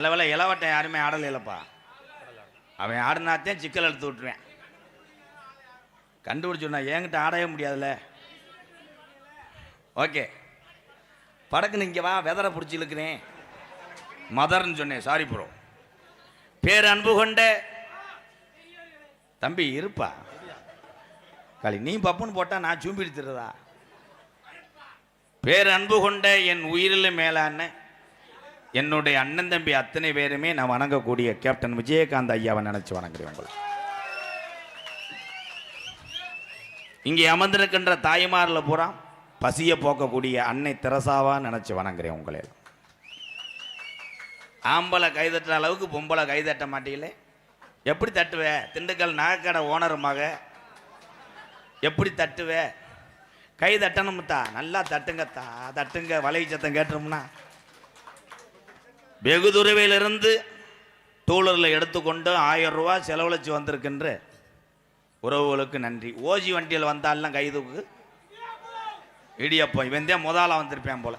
நல்ல வேலை இளவட்டம் யாருமே ஆடலை இல்லைப்பா. அவன் ஆடினாத்தையும் சிக்கல் எடுத்து விட்டுருவேன். கண்டுபிடிச்சுனா என்கிட்ட ஆடவே முடியாதுல்ல. ஓகே, படக்குன்னு இங்கே வா, வெதரை பிடிச்சி இழுக்கிறேன். மதர்ன்னு சொன்னேன், சாரி ப்ரோ. பேர் அன்பு கொண்ட தம்பி இருப்பா காளி, நீ பப்புன்னு போட்டா நான் சூம்பிடி திருறதா. பேர் அன்பு கொண்ட என் உயிரில் மேலான என்னுடைய அண்ணன் தம்பி அத்தனை பேருமே நான் வணங்கக்கூடிய கேப்டன் விஜயகாந்த் ஐயாவை நினைச்சு வணங்குறேன். உங்களை இங்கே அமர்ந்திருக்கின்ற தாய்மாரில் பூரா பசிய போக்கக்கூடிய அன்னை தெரசாவா நினைச்சு வணங்குறேன். உங்களை ஆம்பளை கைதட்டுற அளவுக்கு பொம்பளை கைதட்ட மாட்டீங்களே, எப்படி தட்டுவே? திண்டுக்கல் நகைக்கடை ஓனர் மக எப்படி தட்டுவே? கை தட்டணும்த்தா, நல்லா தட்டுங்கத்தா, தட்டுங்க. வலை சத்தம் கேட்டுரும்னா வெகு துறவையிலிருந்து டூலரில் எடுத்துக்கொண்டு 1000 ரூபா செலவழித்து வந்திருக்கின்ற உறவுகளுக்கு நன்றி. ஓஜி வண்டியில் வந்தாலாம் கைதுக்கு இடியப்பம். இவன் தான் முதலாக வந்திருப்பேன் போல.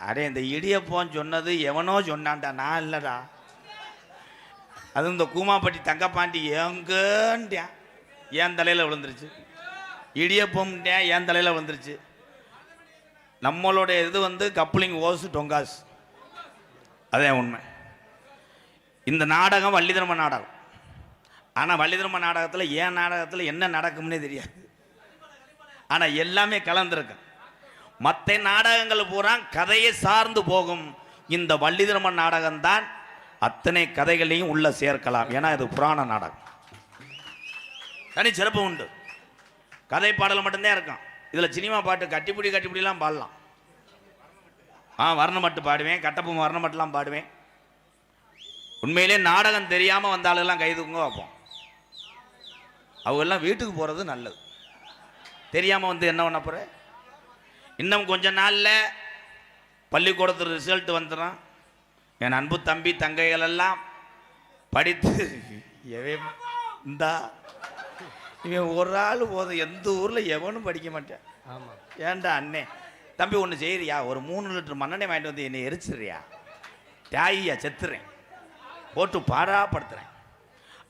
அடே, இந்த இடியப்பம் சொன்னது எவனோ சொன்னான்டா, நான் இல்லைடா. அது இந்த கூமாப்பட்டி தங்கப்பாண்டி எங்கன்ட்டேன், என் தலையில் விழுந்துருச்சு. இடியப்பம்ட்டேன், என் தலையில் விழுந்துருச்சு. நம்மளோட இது கப்ளிங் ஓசு டொங்காஸ், அதே உண்மை. இந்த நாடகம் வள்ளிதர்ம நாடகம். ஆனால் வள்ளிதர்ம நாடகத்தில் ஏன் நாடகத்தில் என்ன நடக்கும்னே தெரியாது. ஆனால் எல்லாமே கலந்துருக்கு. மற்ற நாடகங்கள் பூரா கதையை சார்ந்து போகும். இந்த வள்ளிதர்ம நாடகம்தான் அத்தனை கதைகளையும் உள்ள சேர்க்கலாம். ஏன்னா இது புராண நாடகம், தனி சிறப்பு உண்டு. கதை பாடல் மட்டும்தான் இருக்கும். இதில் சினிமா பாட்டு கட்டிப்பிடிலாம் பாடலாம். வர்ணம் மட்டும் பாடுவேன், கட்டப்பும் வர்ணம் மட்டும்லாம் பாடுவேன். உண்மையிலே நாடகம் தெரியாமல் வந்த ஆளுலாம் கைதுங்க வைப்போம். அவங்கெல்லாம் வீட்டுக்கு போகிறது நல்லது. தெரியாமல் வந்து என்ன பண்ண போகிற? இன்னும் கொஞ்ச நாளில் பள்ளிக்கூடத்து ரிசல்ட் வந்துடும். என் அன்பு தம்பி தங்கைகள் எல்லாம் படித்து இந்தா இவன் ஒரு ஆள் போதும், எந்த ஊரில் எவனும் படிக்க மாட்டேன். ஆமாம், ஏன்டா அண்ணே தம்பி ஒன்று செய்கிறியா? ஒரு 3 லிட்டர் மண்ணெண்ணெய் வாங்கிட்டு வந்து என்னை எரிச்சிடுறியா? தியாகியா, செத்துறேன், போட்டு பாடாப்படுத்துகிறேன்.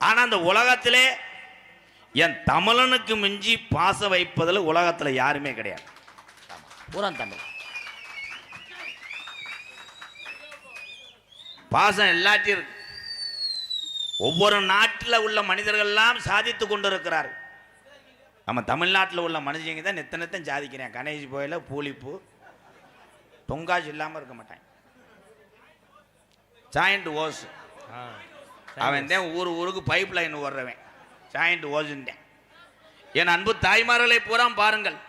ஆனால் அந்த உலகத்திலே என் தமிழனுக்கு மிஞ்சி பாசம் வைப்பதில் உலகத்தில் யாருமே கிடையாது. பூரா தமிழ் பாசம் எல்லாத்தையும் இருக்கு. ஒவ்வொரு நாட்டில் உள்ள மனிதர்கள்லாம் சாதித்து கொண்டு இருக்கிறார்கள். நம்ம தமிழ்நாட்டில் உள்ள மனுஷங்க தான் நெத்தனை சாதிக்கிறேன். கணேஷ் போயில பூலிப்பு தொங்காசு இல்லாமல் இருக்க மாட்டாங்க. ஜாயிண்ட் ஓஸ், அவன் தான் ஊருக்கு பைப் லைன் ஓடுறவன். ஜாயிண்ட் ஓசுந்தேன். என் அன்பு தாய்மார்களை பூரா பாருங்கள்.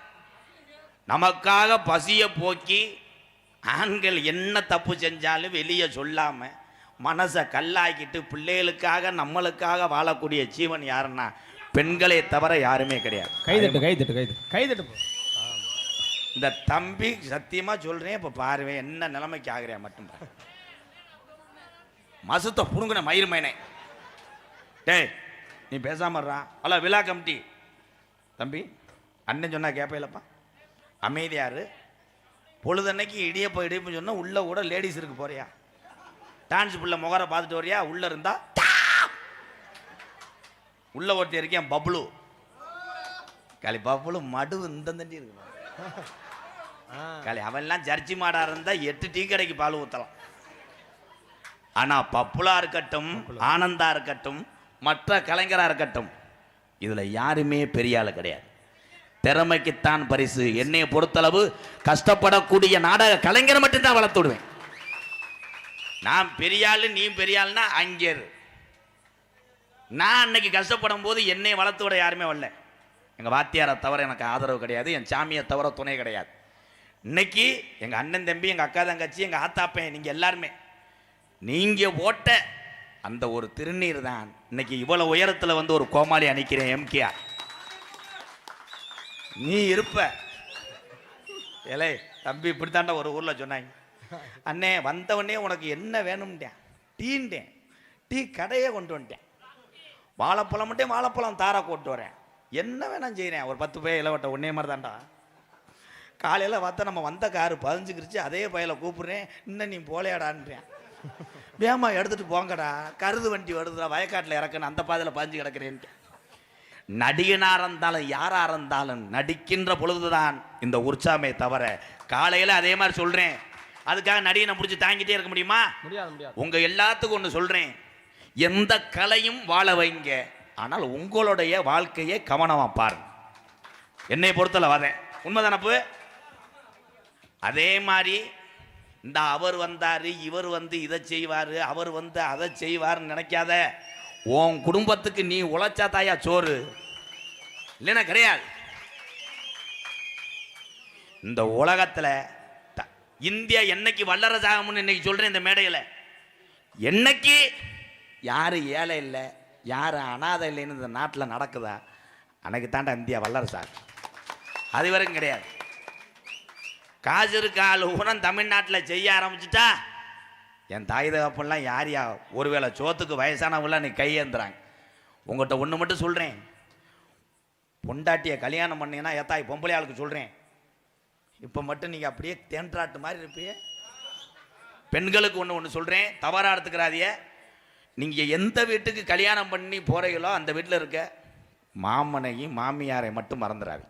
நமக்காக பசியை போக்கி ஆண்கள் என்ன தப்பு செஞ்சாலும் வெளியே சொல்லாமல் மனசை கல்லாக்கிட்டு பிள்ளைகளுக்காக நம்மளுக்காக வாழக்கூடிய ஜீவன் யாருன்னா பெண்களை தவிர யாருமே கிடையாது. கைதட்டு கைதட்டு கைதட்டு கைதட்டு. இந்த தம்பி சத்தியமா சொல்றேன், இப்ப பாருவேன் என்ன நிலைமைக்கு ஆகிறேன் மட்டும். மசத்தை புடுங்கின மயிறு மைனே, டேய் நீ பேசாமறா. அல்ல விழா கமிட்டி தம்பி, அண்ணன் சொன்னா கேட்பேலப்பா, அமைதியாரு. பொழுதன்னைக்கு இடியப்ப சொன்னா உள்ள கூட லேடிஸ் இருக்கு போறியா? டான்ஸ் புள்ள முகரை பார்த்துட்டு வரியா? உள்ள இருந்தா உள்ள ஒருத்தி இருக்கேன் பப்ளு காலி. பப்ளு மடு இந்த தண்டி இருக்கு காலி. அவன்லாம் ஜர்ஜி மாடா இருந்தா 8 டீ கடைக்கு பால் ஊற்றலாம். ஆனா பப்புலா இருக்கட்டும், ஆனந்தா இருக்கட்டும், மற்ற கலைஞரா இருக்கட்டும், இதுல யாருமே பெரிய ஆளு கிடையாது. திறமைக்குத்தான் பரிசு. என்னைய பொறுத்தளவு கஷ்டப்படக்கூடிய நாடக கலைஞரை மட்டும்தான் வளர்த்து விடுவேன். நான் பெரியாள், நீ பெரியாள்னா அங்கே. நான் அன்னைக்கு கஷ்டப்படும் போது என்னை வளர்த்து விட யாருமே வரல. எங்கள் வாத்தியாரை தவிர எனக்கு ஆதரவு கிடையாது, என் சாமியை தவிர துணை கிடையாது. இன்னைக்கு எங்கள் அண்ணன் தம்பி, எங்கள் அக்கா தங்கச்சி, எங்கள் ஆத்தாப்பேன், நீங்கள் எல்லாருமே நீங்கள் ஓட்ட அந்த ஒரு திருநீர் தான் இன்னைக்கு இவ்வளோ உயரத்தில் வந்து ஒரு கோமாளி அணிக்கிறேன். எம்கேஆர் நீ இருப்ப. ஏலே தம்பி, இப்படித்தாண்டா ஒரு ஊரில் சொன்னாங்க, அண்ணே வந்தவனே உனக்கு என்ன வேணும்ட்டேன், டீன்ட்டேன், டீ கடையே கொண்டு வந்துட்டேன், வாழைப்பழம் மட்டும் வாழைப்பழம் தாரா கொண்டு வரேன், என்ன வேணாம் செய்கிறேன். ஒரு 10 பேர் இளவட்ட ஒன்னே மாதிரி தான்டா. காலையில் பார்த்தா நம்ம வந்த காரு 15 அதே பையில கூப்பிட்றேன், இன்னும் நீ போலையாடான்றேன். வேமா எடுத்துட்டு போங்கடா, கருது வண்டி வருதுடா, வயக்காட்டில் இறக்கணும், அந்த பாதையில் பாஞ்சு கிடக்கிறேன்ட்டு. நடிகனாக இருந்தாலும் யாராக இருந்தாலும் நடிக்கின்ற பொழுதுதான் இந்த உற்சாகமே தவிர, காலையில் அதே மாதிரி சொல்கிறேன், அதுக்காக நடிகனை பிடிச்சி தாங்கிட்டே இருக்க முடியுமா? முடியாது முடியாது. உங்கள் எல்லாத்துக்கும் ஒன்று சொல்கிறேன், எந்த கலையும் வாழ வைங்க, ஆனால் உங்களுடைய வாழ்க்கையை கவனமாக பாருங்க. என்னை பொறுத்தல வரேன், உண்மைதானப்பு? அதே மாதிரி இந்த அவர் வந்தார், இவர் வந்து இதை செய்வார், அவர் வந்து அதை செய்வார்னு நினைக்காத. உன் குடும்பத்துக்கு நீ உழைச்சா தாயா சோறு, இல்லைன்னா கிடையாது. இந்த உலகத்தில் இந்தியா என்னைக்கு வல்லரசு ஆகும்னு இன்னைக்கு சொல்கிறேன் இந்த மேடையில். என்னைக்கு யார் ஏழை இல்லை, யார் அனாதை இல்லைன்னு இந்த நாட்டில் நடக்குதா, அன்னைக்கு தாண்டா இந்தியா வல்லரசு ஆகும். அது வரைக்கும் கிடையாது. காசு இருக்க ஆள் ஊனம் தமிழ்நாட்டில் செய்ய ஆரம்பிச்சுட்டா, என் தாய் தகப்பெல்லாம் யாரையா ஒருவேளை சோத்துக்கு வயசானவங்களாம் நீ கையேந்துறாங்க. உங்கள்கிட்ட ஒன்று மட்டும் சொல்கிறேன், பொண்டாட்டியை கல்யாணம் பண்ணீங்கன்னா ஏத்தாய் பொம்பளை ஆளுக்கு சொல்கிறேன், இப்போ மட்டும் நீங்கள் அப்படியே தேன்றாட்டு மாதிரி இருப்பீங்க. பெண்களுக்கு ஒன்று சொல்கிறேன், தவறாக எடுத்துக்கிறாதிய. நீங்கள் எந்த வீட்டுக்கு கல்யாணம் பண்ணி போகிறீங்களோ அந்த வீட்டில் இருக்க மாமனையும் மாமியாரை மட்டும் மறந்துடாது.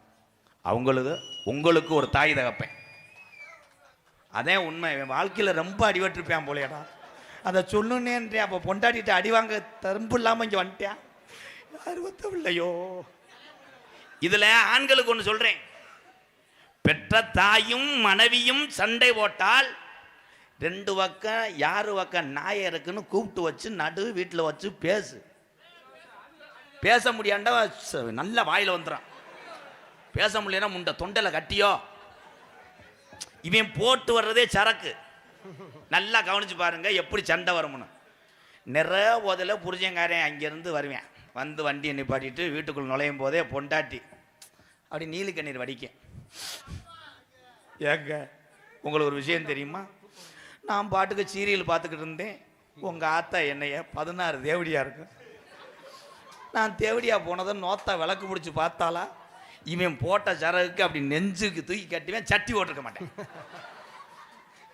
அவங்களுக்கு உங்களுக்கு ஒரு தாய் தகப்பேன். அதே உண்மை. என் வாழ்க்கையில் ரொம்ப அடிபட்டிருப்பேன் போலையடா, அதை சொல்லுன்னேன்றேன். அப்போ பொண்டாட்டிட்டு அடி வாங்க தரும்பு இல்லாமல் இங்கே வந்துட்டேன், அறுபத்தவில்லையோ. இதில் ஆண்களுக்கு ஒன்று சொல்கிறேன், பெற்ற தாயும் மனைவியும் சண்டை போட்டால் ரெண்டு பக்கம் யாரு பக்கம் நாயை இருக்குன்னு கூப்பிட்டு வச்சு நடு வீட்டில் வச்சு பேசு. பேச முடியாண்டா நல்ல வாயில் வந்துடும், பேச முடியலன்னா முண்டை தொண்டையில் கட்டியோ. இவன் போட்டு வர்றதே சரக்கு. நல்லா கவனிச்சு பாருங்க எப்படி சண்டை வரும்னு. நிறைய போதில் புரிஞ்சங்காரன் அங்கேருந்து வருவேன், வந்து வண்டியை நிப்பாட்டிட்டு வீட்டுக்குள்ள நுழையும் போதே பொண்டாட்டி அப்படி நீலி கண்ணீர் வடிக்க. ஏங்க உங்களுக்கு ஒரு விஷயம் தெரியுமா, நான் பாட்டுக்கு சீரியல் பார்த்துக்கிட்டு இருந்தேன், உங்கள் ஆத்தா என்னைய 16 தேவடியாக இருக்கு. நான் தேவடியாக போனதை நோத்தா விளக்கு பிடிச்சி பார்த்தாலா, இவன் போட்ட சரகுக்கு அப்படி நெஞ்சுக்கு தூக்கி கட்டுவேன், சட்டி ஓட்டிருக்க மாட்டேன்.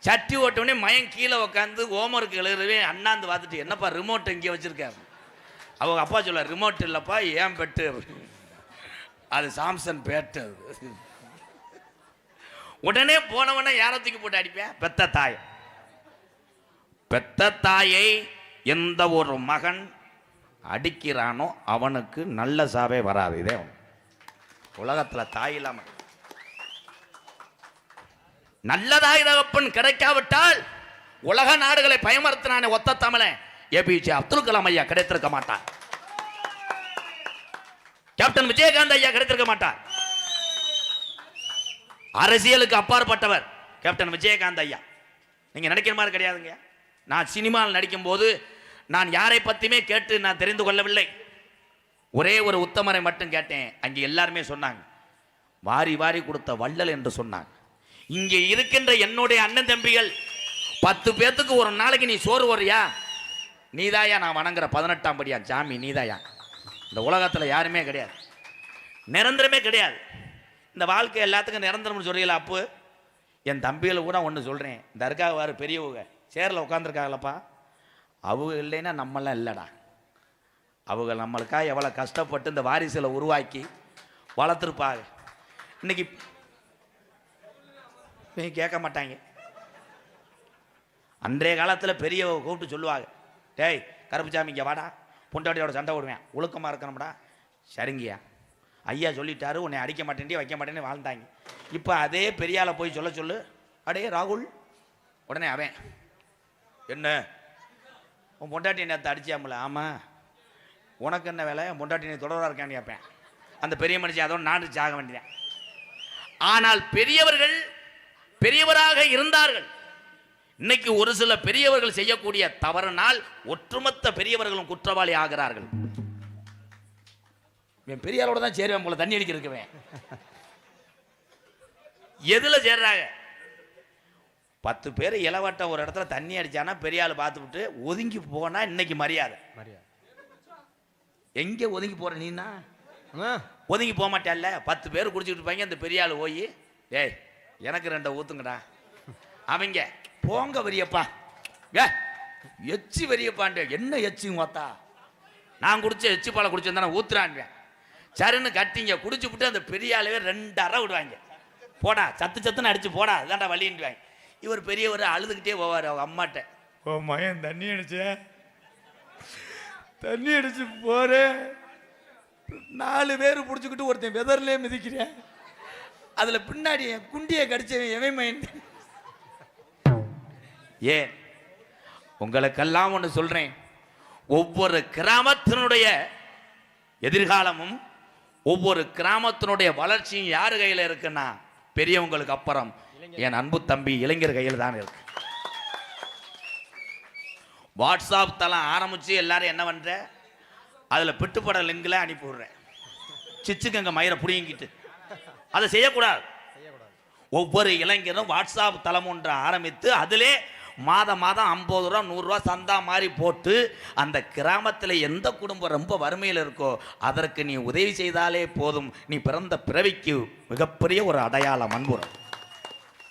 சட்டி ஓட்டவுடனே மயம் கீழே உட்காந்து ஓமருக்கு எழுதுவேன். அண்ணாந்து பார்த்துட்டு, என்னப்பா ரிமோட் இங்கே வச்சுருக்கேன். அவங்க அப்பா சொல்ல, ரிமோட் இல்லைப்பா ஏன் பெட்டு, அது சாம்சங் பேட்டு. உடனே போனவன யாரை தூக்கி போட்டு அடிப்பேன், பெத்த தாய். பெத்த தாயை எந்த ஒரு மகன் அடிக்கிறானோ அவனுக்கு நல்ல சாவே வராது. இதே உலகத்தில் தாய் இல்லாம நல்ல தாய் தகப்பன் கிடைக்காவிட்டால் உலக நாடுகளை பயமறுத்தினானே ஒத்த தமிழன் ஏபிஜே அப்துல் கலாம் ஐயா கிடைத்திருக்க மாட்டார், கேப்டன் விஜயகாந்த் ஐயா கிடைத்திருக்க மாட்டார். அரசியலுக்கு அப்பாற்பட்டவர் கேப்டன் விஜயகாந்த் ஐயா. நீங்க நினைக்கிற மாதிரி கிடையாதுங்க. நான் சினிமாவில் நடிக்கும் போது நான் யாரை பத்தியுமே கேட்டு நான் தெரிந்து கொள்ளவில்லை. ஒரே ஒரு உத்தமரை மட்டும் கேட்டேன். அங்கே எல்லாருமே சொன்னாங்க, வாரி வாரி கொடுத்த வள்ளல் என்று சொன்னாங்க. இங்கே இருக்கின்ற என்னுடைய அண்ணன் தம்பிகள் 10 பேத்துக்கு ஒரு நாளைக்கு நீ சோறு வர்றியா, நீதாயா நான் வணங்குற 18ஆம் படியா சாமி, நீதாயா. இந்த உலகத்தில் யாருமே கிடையாது, நிரந்தரமே கிடையாது. இந்த வாழ்க்கை எல்லாத்துக்கும் நிரந்தரம்னு சொல்றீங்களா? அப்போ என் தம்பிகளை கூட ஒன்று சொல்கிறேன், இந்த இருக்காவாரு பெரியவங்க சேரில் உட்காந்துருக்காங்களப்பா, அவங்க இல்லைன்னா நம்மளாம் இல்லைடா. அவங்க நம்மளுக்காக எவ்வளோ கஷ்டப்பட்டு இந்த வாரிசுல உருவாக்கி வளர்த்துருப்பாங்க. இன்னைக்கு கேட்க மாட்டாங்க. அன்றைய காலத்தில் பெரியவங்க கூப்பிட்டு சொல்லுவாங்க, டேய் கருப்புச்சாமி இங்கே வாடா, பொண்டாட்டியோட சண்டை விடுவேன், ஒழுக்கமாக இருக்கணும்டா. சரிங்கய்யா, ஐயா சொல்லிட்டாரு, உன்னை அடிக்க மாட்டேன்டி வைக்க மாட்டேன்னு வாழ்ந்தாங்க. இப்போ அதே பெரியாளை போய் சொல்ல சொல்லு, அடே ராகுல், உடனே அவன் என்ன உன் பொண்டாட்டி நேரத்தை அடிச்சாமல, ஆமாம் உனக்கு என்ன வேலை, என் பொண்டாட்டி நீ தொடராக இருக்கான்னு கேட்பேன். அந்த பெரிய மனுஷன் அதோட நான் சாக வேண்டியேன். ஆனால் பெரியவர்கள் பெரியவராக இருந்தார்கள். இன்னைக்கு ஒரு சில பெரியவர்கள் செய்யக்கூடிய தவறுனால் ஒட்டுமொத்த பெரியவர்களும் குற்றவாளி ஆகிறார்கள். பெரியாரோட தான் சேருவேன் போல, தண்ணி அடிக்க இருக்குவேன். எதுல சேர்றாங்க? 10 பேர் இளவட்ட ஒரு இடத்துல தண்ணி அடிச்சானா பெரியாள் பார்த்துவிட்டு ஒதுங்கி போனா இன்னைக்கு மரியாதை. எங்க ஒதுங்கி போற நீனா? ஒதுங்கி போக மாட்டேல்ல. 10 பேர் குடிச்சுட்டு இருப்பாங்க, அந்த பெரியாள் போய் ஏய் எனக்கு 2 ஊத்துங்கடா, அவங்க போங்க வரியப்பா, எச்சி வெறிய பாண்டிய என்ன எச்சிங்க பார்த்தா நான் குடிச்ச எச்சி பாலை குடிச்சிருந்தா ஊத்துறாங்க சரின்னு கட்டிங்க குடிச்சு விட்டு அந்த பெரிய ஆளுவே 2 அறை விடுவாங்க போடா சத்து சத்துன்னு அடிச்சு போடா அதான்டா வலின்னுவாங்க. இவர் பெரியவர் அழுதுகிட்டே போவார் அவங்க அம்மாட்ட, ஓ மகன் தண்ணி அடிச்சு போறேன் 4 பேர் பிடிச்சிக்கிட்டு ஒருத்தன் வெதர்லேயே மிதிக்கிறேன் அதுல பின்னாடி என் குண்டியை கடிச்சவன் எவன் மயன். ஏன் உங்களுக்கெல்லாம் ஒன்று சொல்றேன், ஒவ்வொரு கிராமத்தினுடைய எதிர்காலமும் ஒவ்வொரு கிராமத்தினுடைய வளர்ச்சியும் யார் கையில் இருக்குன்னா பெரியவங்களுக்கு அப்புறம் என் அன்பு தம்பி இளைஞர் கையில் தான் இருக்கு. வாட்ஸ்அப் தளம் ஆரம்பிச்சு எல்லாரும் என்ன பண்ற அதுல பிட்டுப்பட லிங்க்ல அனுப்பி விடுறேன் சிச்சுக்கங்க மயிரை புடிங்கிட்டு அதை செய்யக்கூடாது. ஒவ்வொரு இளைஞரும் வாட்ஸ்அப் தளம் ஒன்று ஆரம்பித்து அதிலே மாதம் 50 ரூபா 100 ரூபா சந்தா மாதிரி போட்டு அந்த கிராமத்தில் எந்த குடும்பம் ரொம்ப வறுமையில் இருக்கோ அதற்கு நீ உதவி செய்தாலே போதும், நீ பிறந்த பிறவிக்கு மிகப்பெரிய ஒரு அடையாளம் அன்புறம்.